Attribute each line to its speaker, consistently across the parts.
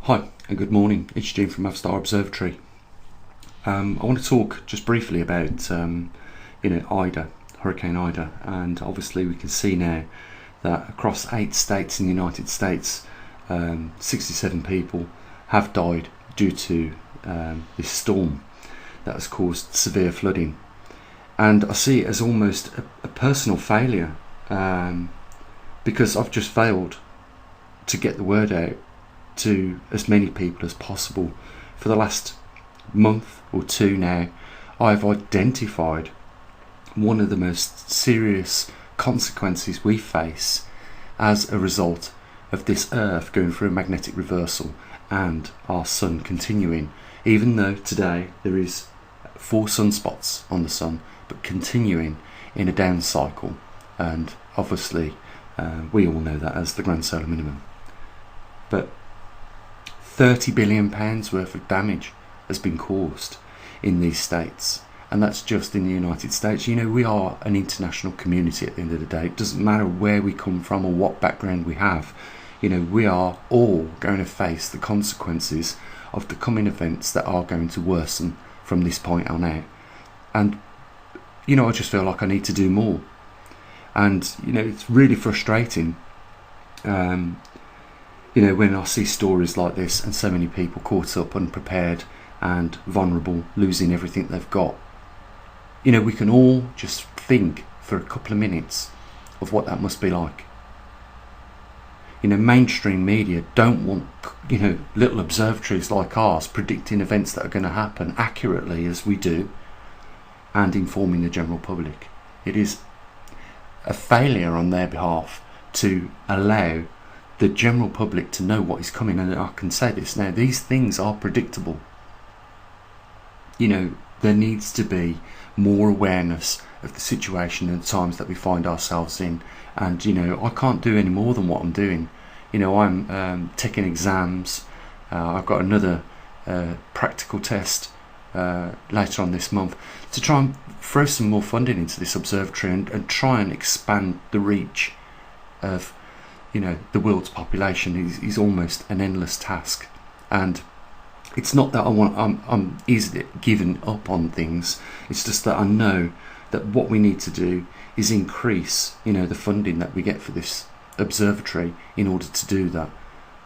Speaker 1: Hi and good morning, it's Jim from maverickstar Observatory. I want to talk just briefly about Ida, Hurricane Ida, and obviously we can see now that across 8 states in the United States, 67 people have died due to this storm that has caused severe flooding. And I see it as almost a personal failure, because I've just failed to get the word out to as many people as possible. For the last month or two now, I've identified one of the most serious consequences we face as a result of this Earth going through a magnetic reversal and our sun continuing, even though today there is 4 sunspots on the sun, but continuing in a down cycle. And obviously we all know that as the grand solar minimum. But £30 billion worth of damage has been caused in these states, and that's just in the United States. We are an international community at the end of the day. It doesn't matter where we come from or what background we have. We are all going to face the consequences of the coming events that are going to worsen from this point on out. And I just feel like I need to do more. And it's really frustrating when I see stories like this and so many people caught up, unprepared and vulnerable, losing everything they've got. We can all just think for a couple of minutes of what that must be like. Mainstream media don't want little observatories like ours predicting events that are going to happen accurately as we do and informing the general public. It is a failure on their behalf to allow the general public to know what is coming. And I can say this now, these things are predictable. There needs to be more awareness of the situation and the times that we find ourselves in. And I can't do any more than what I'm doing. I'm taking exams. I've got another practical test later on this month to try and throw some more funding into this observatory and try and expand the reach of the world's population. Is almost an endless task. And it's not that I'm easily giving up on things. It's just that I know that what we need to do is increase the funding that we get for this observatory in order to do that.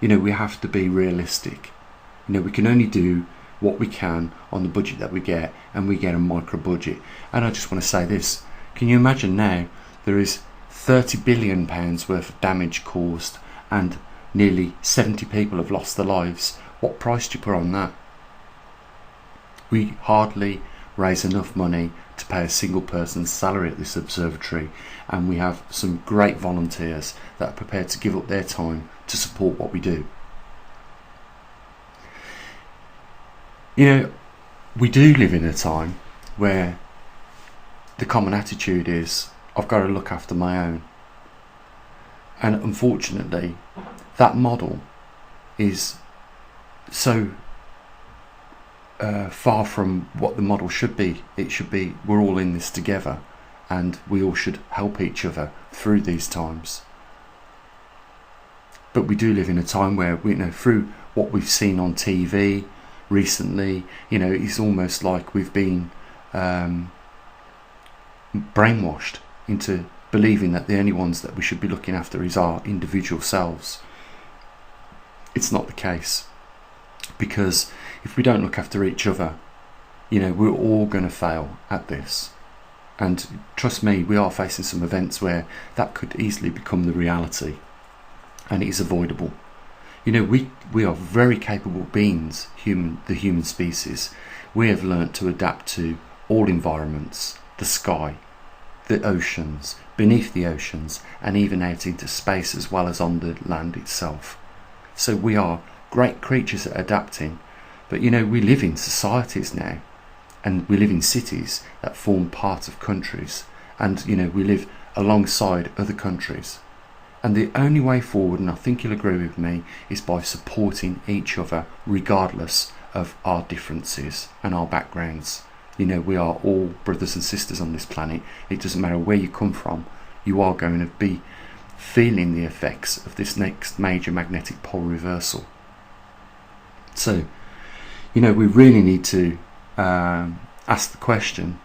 Speaker 1: We have to be realistic. We can only do what we can on the budget that we get, and we get a micro budget. And I just want to say this, can you imagine now there is £30 billion worth of damage caused and nearly 70 people have lost their lives? What price do you put on that? We hardly raise enough money to pay a single person's salary at this observatory, and we have some great volunteers that are prepared to give up their time to support what we do. We do live in a time where the common attitude is, I've got to look after my own. And unfortunately, that model is so far from what the model should be. It should be, we're all in this together and we all should help each other through these times. But we do live in a time where through what we've seen on TV recently, it's almost like we've been brainwashed into believing that the only ones that we should be looking after is our individual selves. It's not the case, because if we don't look after each other, we're all going to fail at this. And trust me, we are facing some events where that could easily become the reality, and it is avoidable. We are very capable beings, the human species. We have learnt to adapt to all environments, the sky, the oceans, beneath the oceans, and even out into space as well as on the land itself. So we are great creatures at adapting. But we live in societies now, and we live in cities that form part of countries, and we live alongside other countries. And the only way forward, and I think you'll agree with me, is by supporting each other regardless of our differences and our backgrounds. We are all brothers and sisters on this planet. It doesn't matter where you come from, you are going to be feeling the effects of this next major magnetic pole reversal. So, you know, we really need to ask the question,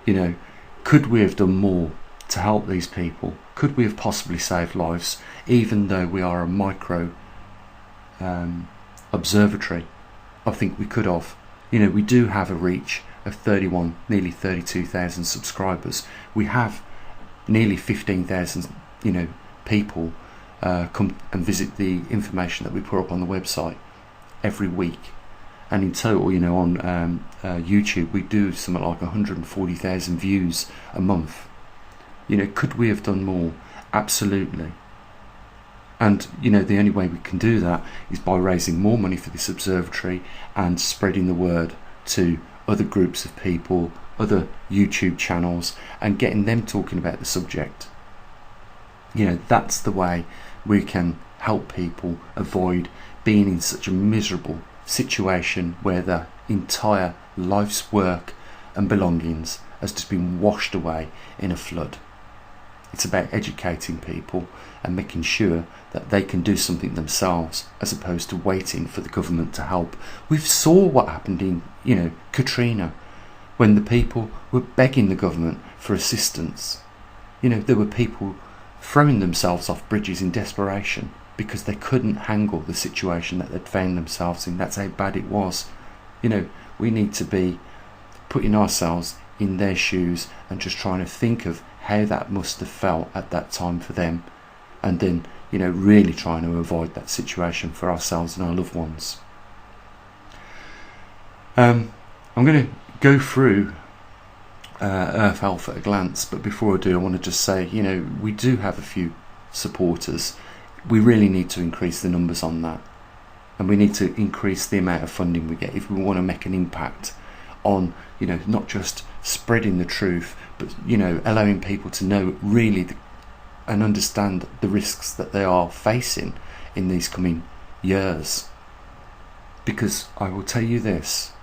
Speaker 1: you know, could we have done more to help these people? Could we have possibly saved lives, even though we are a micro observatory? I think we could have. You know, we do have a reach of 31, nearly 32,000 subscribers. We have nearly 15,000, you know, people come and visit the information that we put up on the website every week. And in total, you know, on YouTube, we do something like 140,000 views a month. You know, could we have done more? Absolutely. And, you know, the only way we can do that is by raising more money for this observatory and spreading the word to other groups of people, other YouTube channels, and getting them talking about the subject. You know, that's the way we can help people avoid being in such a miserable situation where their entire life's work and belongings has just been washed away in a flood. It's about educating people and making sure that they can do something themselves, as opposed to waiting for the government to help. We've saw what happened in, you know, Katrina, when the people were begging the government for assistance. You know, there were people throwing themselves off bridges in desperation because they couldn't handle the situation that they'd found themselves in. That's how bad it was. You know, we need to be putting ourselves in their shoes and just trying to think of how that must have felt at that time for them, and then, you know, really trying to avoid that situation for ourselves and our loved ones. I'm going to go through Earth Health at a glance, but before I do, I want to just say, you know, we do have a few supporters. We really need to increase the numbers on that, and we need to increase the amount of funding we get if we want to make an impact on, you know, not just spreading the truth, but, you know, allowing people to know really and understand the risks that they are facing in these coming years. Because I will tell you this,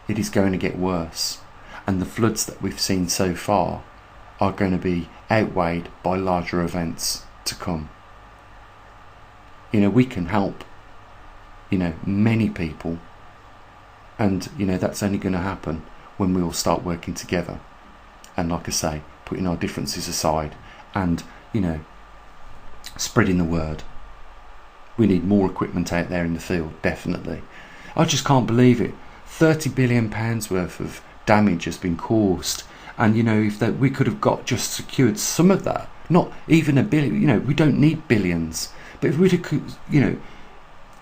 Speaker 1: it is going to get worse, and the floods that we've seen so far are going to be outweighed by larger events to come. You know, we can help, you know, many people, and, you know, that's only going to happen when we all start working together, and, like I say, putting our differences aside and, you know, spreading the word. We need more equipment out there in the field, definitely. I just can't believe it. £30 billion worth of damage has been caused, and, you know, if that we could have got just secured some of that, not even a billion. You know, we don't need billions, but if we'd have, you know,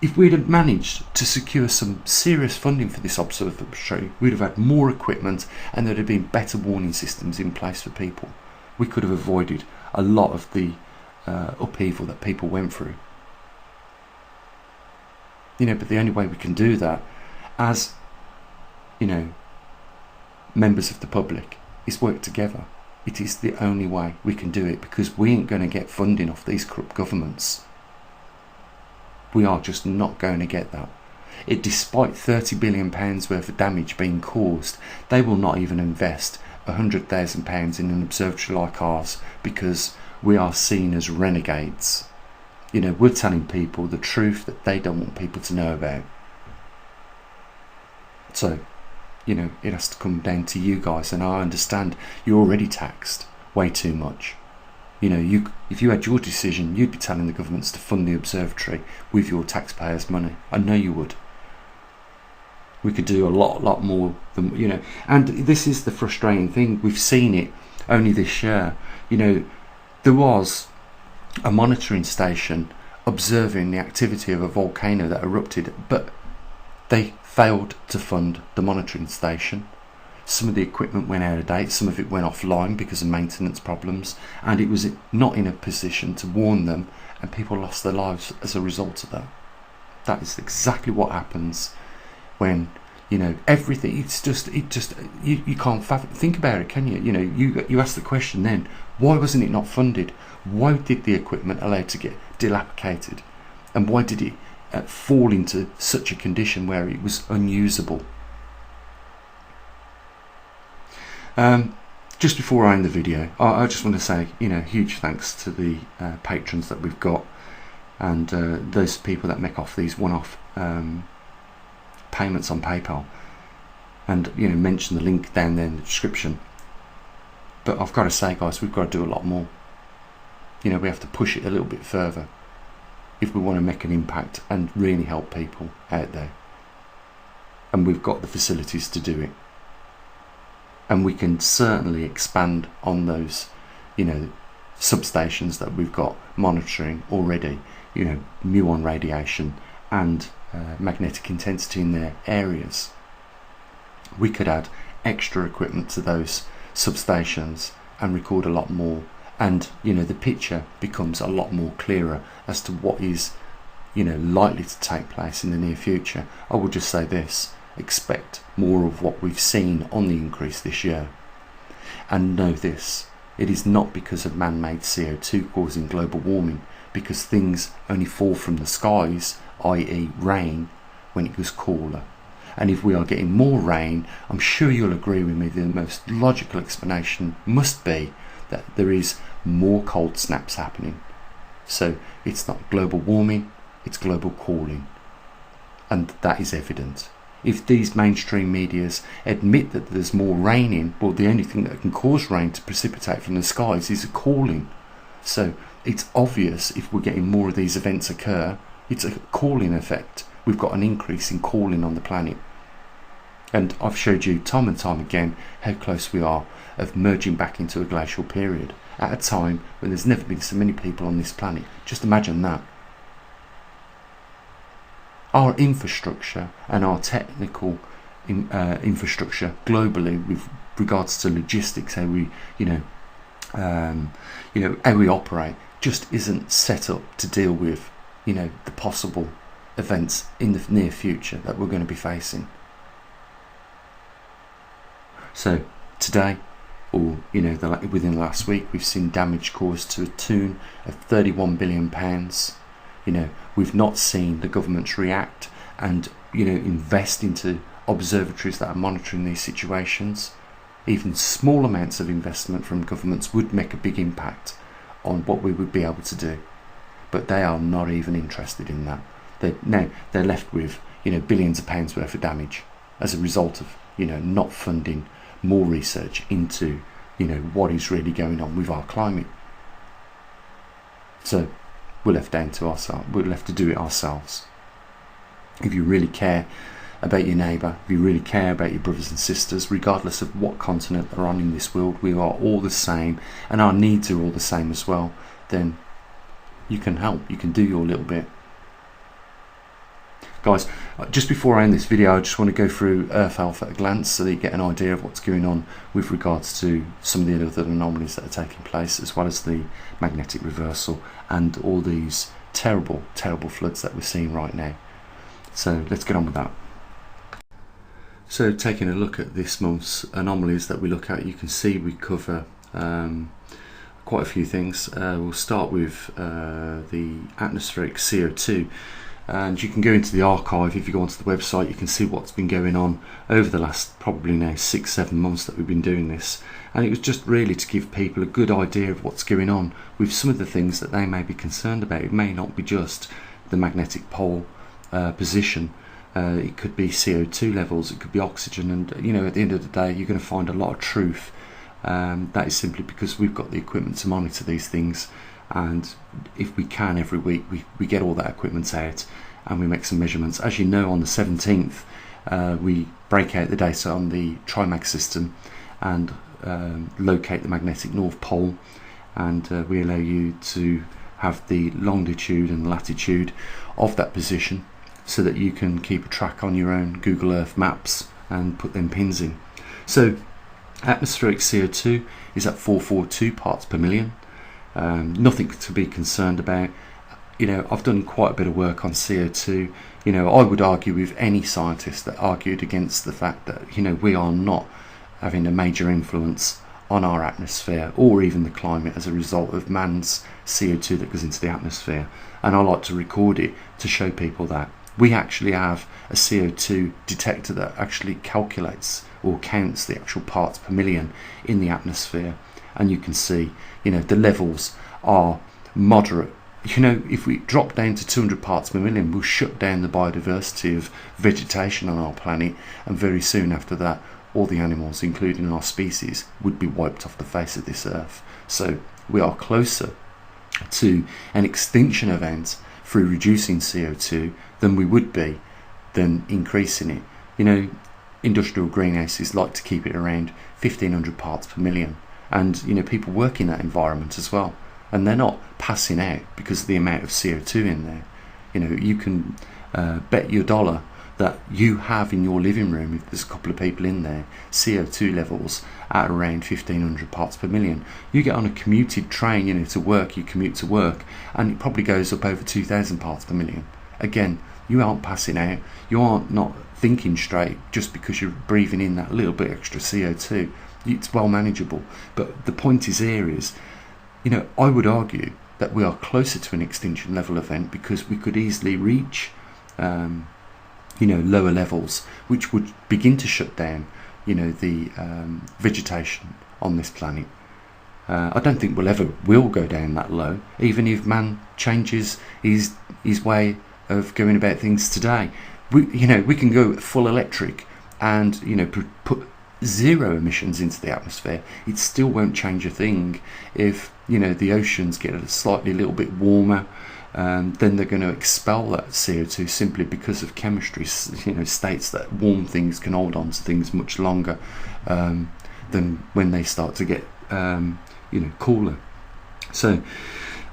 Speaker 1: if we'd have managed to secure some serious funding for this observatory, we'd have had more equipment, and there'd have been better warning systems in place for people. We could have avoided a lot of the upheaval that people went through. You know, but the only way we can do that as, you know, members of the public is work together. It is the only way we can do it, because we ain't going to get funding off these corrupt governments. We are just not going to get that. Despite £30 billion worth of damage being caused, they will not even invest £100,000 in an observatory like ours, because we are seen as renegades. You know, we're telling people the truth that they don't want people to know about. So, you know, it has to come down to you guys, and I understand you're already taxed way too much. You know, if you had your decision, you'd be telling the governments to fund the observatory with your taxpayers' money. I know you would. We could do a lot more than, you know, and this is the frustrating thing. We've seen it only this year. You know, there was a monitoring station observing the activity of a volcano that erupted, but they failed to fund the monitoring station. Some of the equipment went out of date, some of it went offline because of maintenance problems, and it was not in a position to warn them, and people lost their lives as a result of that. That is exactly what happens when, you know, everything, you can't think about it, can you? You know, you ask the question then, why wasn't it not funded? Why did the equipment allowed to get dilapidated? And why did it fall into such a condition where it was unusable? Just before I end the video, I just want to say, you know, huge thanks to the patrons that we've got, and those people that make off these one-off payments on PayPal, and mention the link down there in the description. But I've got to say, guys, we've got to do a lot more. We have to push it a little bit further if we want to make an impact and really help people out there. And we've got the facilities to do it. And we can certainly expand on those, substations that we've got monitoring already, muon radiation and magnetic intensity in their areas. We could add extra equipment to those substations and record a lot more, and the picture becomes a lot more clearer as to what is likely to take place in the near future. I will just say this: expect more of what we've seen on the increase this year, and know this: it is not because of man-made CO2 causing global warming, because things only fall from the skies, i.e. rain, when it was cooler. And if we are getting more rain, I'm sure you'll agree with me, the most logical explanation must be that there is more cold snaps happening. So it's not global warming, it's global cooling. And that is evident. If these mainstream medias admit that there's more rain in, well, the only thing that can cause rain to precipitate from the skies is a cooling. So it's obvious if we're getting more of these events occur, it's a cooling effect. We've got an increase in cooling on the planet. And I've showed you time and time again how close we are of merging back into a glacial period at a time when there's never been so many people on this planet. Just imagine that. Our infrastructure and our technical infrastructure globally with regards to logistics, how we, how we operate, just isn't set up to deal with, the possible events in the near future that we're going to be facing. So today, or within the last week, we've seen damage caused to a tune of £31 billion. We've not seen the governments react and invest into observatories that are monitoring these situations. Even small amounts of investment from governments would make a big impact on what we would be able to do, but they are not even interested in that. They're left with billions of pounds worth of damage as a result of not funding more research into what is really going on with our climate. So we're left down to ourselves. We're left to do it ourselves. If you really care about your neighbour, if you really care about your brothers and sisters, regardless of what continent they're on in this world, we are all the same, and our needs are all the same as well, then you can help. You can do your little bit. Guys, just before I end this video, I just want to go through Earth Alpha at a glance so that you get an idea of what's going on with regards to some of the other anomalies that are taking place, as well as the magnetic reversal and all these terrible, terrible floods that we're seeing right now. So let's get on with that. So taking a look at this month's anomalies that we look at, you can see we cover quite a few things. We'll start with the atmospheric CO2. And you can go into the archive. If you go onto the website, you can see what's been going on over the last probably now 6-7 months that we've been doing this, and it was just really to give people a good idea of what's going on with some of the things that they may be concerned about. It may not be just the magnetic pole position, it could be CO2 levels, it could be oxygen, and at the end of the day you're going to find a lot of truth. That is simply because we've got the equipment to monitor these things, and if we can, every week we get all that equipment out and we make some measurements. As you know, on the 17th we break out the data on the TriMag system and locate the magnetic North Pole, and we allow you to have the longitude and latitude of that position so that you can keep a track on your own Google Earth maps and put them pins in. So atmospheric CO2 is at 442 parts per million. Nothing to be concerned about. I've done quite a bit of work on CO2. I would argue with any scientist that argued against the fact that we are not having a major influence on our atmosphere or even the climate as a result of man's CO2 that goes into the atmosphere. And I like to record it to show people that we actually have a CO2 detector that actually calculates or counts the actual parts per million in the atmosphere. And you can see, the levels are moderate if we drop down to 200 parts per million, we'll shut down the biodiversity of vegetation on our planet, and very soon after that, all the animals, including our species, would be wiped off the face of this earth. So we are closer to an extinction event through reducing CO2 than we would be than increasing it. Industrial greenhouses like to keep it around 1,500 parts per million, and people work in that environment as well, and they're not passing out because of the amount of CO2 in there. You can bet your dollar that you have in your living room, if there's a couple of people in there, CO2 levels at around 1,500 parts per million. You get on a commuted train, to work, you commute to work, and it probably goes up over 2,000 parts per million. Again, you aren't passing out, you aren't not thinking straight just because you're breathing in that little bit extra CO2. It's well manageable. But the point is here is, I would argue that we are closer to an extinction level event because we could easily reach lower levels, which would begin to shut down the vegetation on this planet. I don't think we'll go down that low, even if man changes his way of going about things today. We can go full electric and put zero emissions into the atmosphere. It still won't change a thing. If the oceans get a little bit warmer, then they're going to expel that CO2 simply because of chemistry. States that warm things can hold on to things much longer than when they start to get cooler. So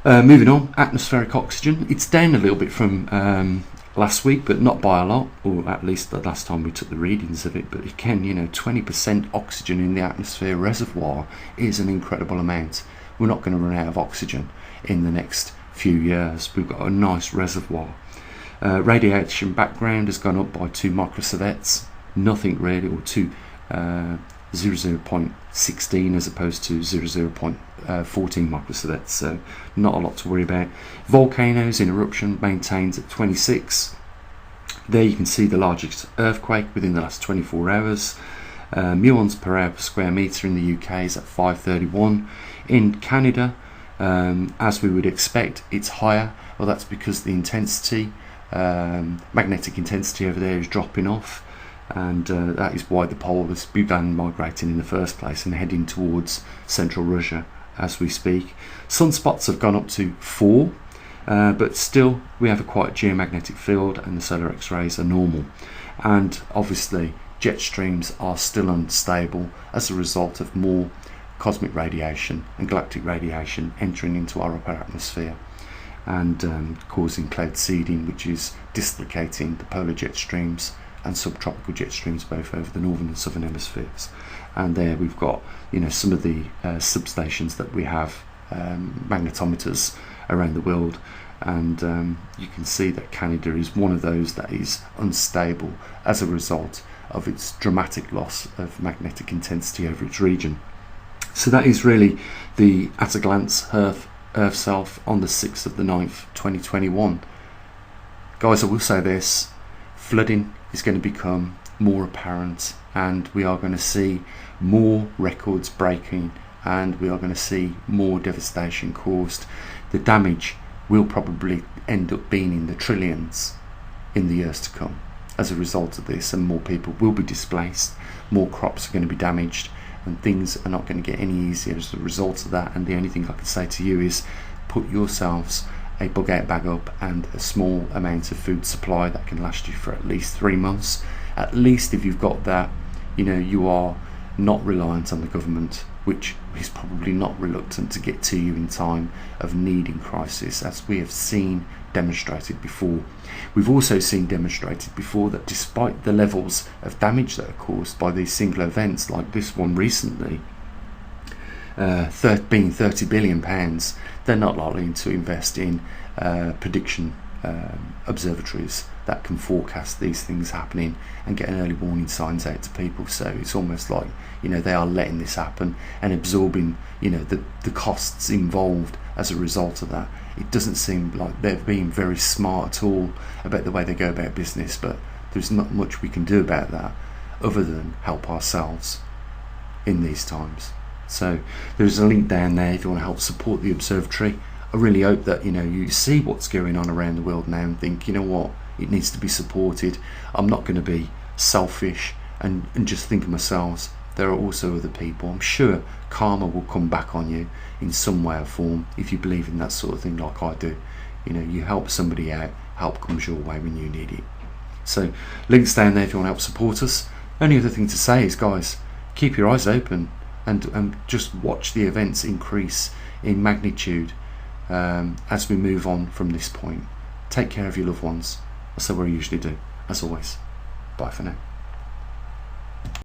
Speaker 1: moving on, atmospheric oxygen. It's down a little bit from last week, but not by a lot, or at least the last time we took the readings of it. But again, 20% oxygen in the atmosphere reservoir is an incredible amount. We're not going to run out of oxygen in the next few years. We've got a nice reservoir. Radiation background has gone up by 2 microsieverts, nothing really, or 0.16 as opposed to 0.14 microsieverts, so not a lot to worry about. Volcanoes in eruption maintains at 26. There you can see the largest earthquake within the last 24 hours. Muons per hour per square metre in the UK is at 531. In Canada, as we would expect, it's higher. Well, that's because the intensity, magnetic intensity over there is dropping off, and that is why the poles began migrating in the first place and heading towards central Russia as we speak. Sunspots have gone up to 4, but still we have a quite geomagnetic field and the solar X-rays are normal, and obviously jet streams are still unstable as a result of more cosmic radiation and galactic radiation entering into our upper atmosphere and causing cloud seeding, which is dislocating the polar jet streams and subtropical jet streams both over the northern and southern hemispheres. And there we've got some of the substations that we have, magnetometers around the world, and you can see that Canada is one of those that is unstable as a result of its dramatic loss of magnetic intensity over its region. So that is really the at a glance Earth self on the 6th of the 9th 2021. Guys, I will say this: flooding is going to become more apparent, and we are going to see more records breaking, and we are going to see more devastation caused. The damage will probably end up being in the trillions in the years to come as a result of this, and more people will be displaced, more crops are going to be damaged, and things are not going to get any easier as a result of that. And the only thing I can say to you is put yourselves a bug out bag up and a small amount of food supply that can last you for at least 3 months. At least if you've got that, you are not reliant on the government, which is probably not reluctant to get to you in time of need in crisis, as we have seen demonstrated before. We've also seen demonstrated before that despite the levels of damage that are caused by these single events like this one recently, being £30 billion, they're not likely to invest in prediction observatories that can forecast these things happening and get an early warning signs out to people. So it's almost like they are letting this happen and absorbing the costs involved as a result of that. It doesn't seem like they're being very smart at all about the way they go about business, but there's not much we can do about that other than help ourselves in these times. So there's a link down there if you want to help support the observatory. I really hope that you see what's going on around the world now and think, you know what, it needs to be supported. I'm not going to be selfish and just think of myself. There are also other people. I'm sure karma will come back on you in some way or form if you believe in that sort of thing like I do. You help somebody out, help comes your way when you need it. So links down there if you want to help support us. Only other thing to say is, guys, keep your eyes open and just watch the events increase in magnitude as we move on from this point. Take care of your loved ones. That's what we usually do. As always, bye for now.